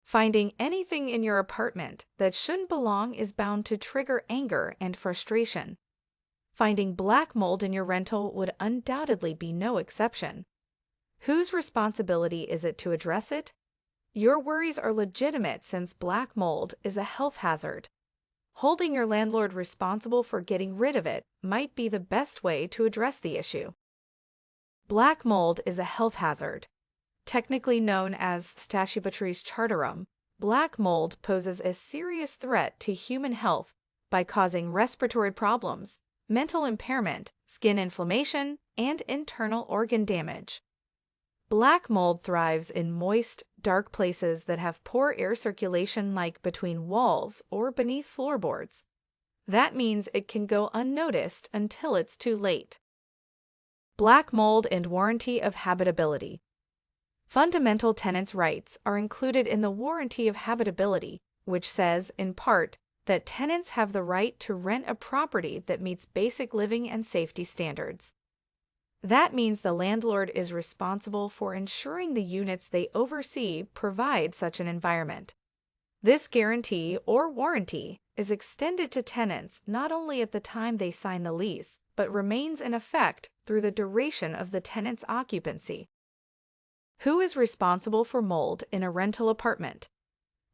Finding anything in your apartment that shouldn't belong is bound to trigger anger and frustration. Finding black mold in your rental would undoubtedly be no exception. Whose responsibility is it to address it? Your worries are legitimate since black mold is a health hazard. Holding your landlord responsible for getting rid of it might be the best way to address the issue. Black mold is a health hazard. Technically known as Stachybotrys chartarum, black mold poses a serious threat to human health by causing respiratory problems, mental impairment, skin inflammation, and internal organ damage. Black mold thrives in moist, dark places that have poor air circulation, like between walls or beneath floorboards. That means it can go unnoticed until it's too late. Black mold and warranty of habitability. Fundamental tenants' rights are included in the warranty of habitability, which says, in part, that tenants have the right to rent a property that meets basic living and safety standards. That means the landlord is responsible for ensuring the units they oversee provide such an environment. This guarantee or warranty is extended to tenants not only at the time they sign the lease, but remains in effect through the duration of the tenant's occupancy. Who is responsible for mold in a rental apartment?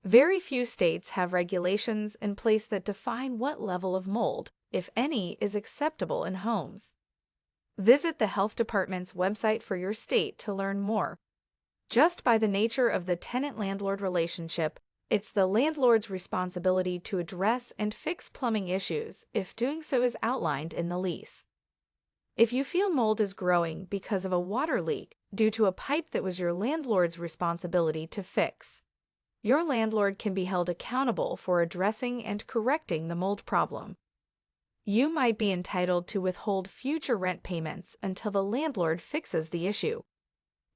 Very few states have regulations in place that define what level of mold, if any, is acceptable in homes. Visit the health department's website for your state to learn more. Just by the nature of the tenant-landlord relationship, it's the landlord's responsibility to address and fix plumbing issues if doing so is outlined in the lease. If you feel mold is growing because of a water leak due to a pipe that was your landlord's responsibility to fix, your landlord can be held accountable for addressing and correcting the mold problem. You might be entitled to withhold future rent payments until the landlord fixes the issue.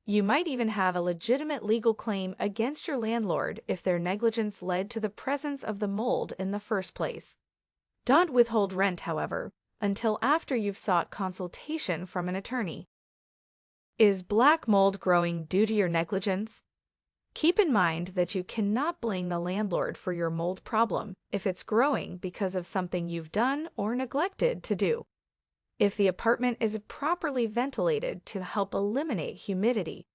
You might even have a legitimate legal claim against your landlord if their negligence led to the presence of the mold in the first place. Don't withhold rent, however, until after you've sought consultation from an attorney. Is black mold growing due to your negligence? Keep in mind that you cannot blame the landlord for your mold problem if it's growing because of something you've done or neglected to do. If the apartment is properly ventilated to help eliminate humidity,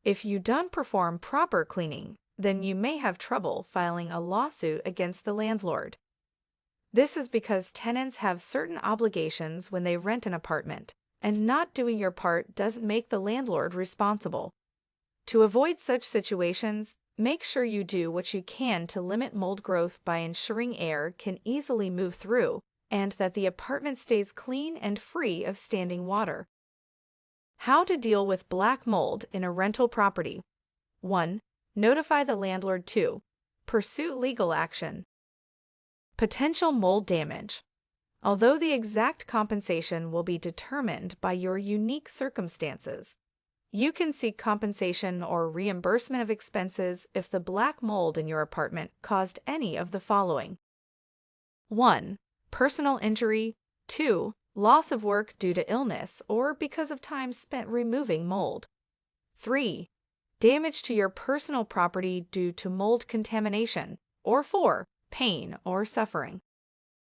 if you don't perform proper cleaning, then you may have trouble filing a lawsuit against the landlord. This is because tenants have certain obligations when they rent an apartment, and not doing your part doesn't make the landlord responsible. To avoid such situations, make sure you do what you can to limit mold growth by ensuring air can easily move through and that the apartment stays clean and free of standing water. How to deal with black mold in a rental property. 1. Notify the landlord. 2. Pursue legal action. Potential mold damage. Although the exact compensation will be determined by your unique circumstances, you can seek compensation or reimbursement of expenses if the black mold in your apartment caused any of the following. 1. Personal injury. 2. Loss of work due to illness or because of time spent removing mold. 3. Damage to your personal property due to mold contamination. Or 4. Pain or suffering.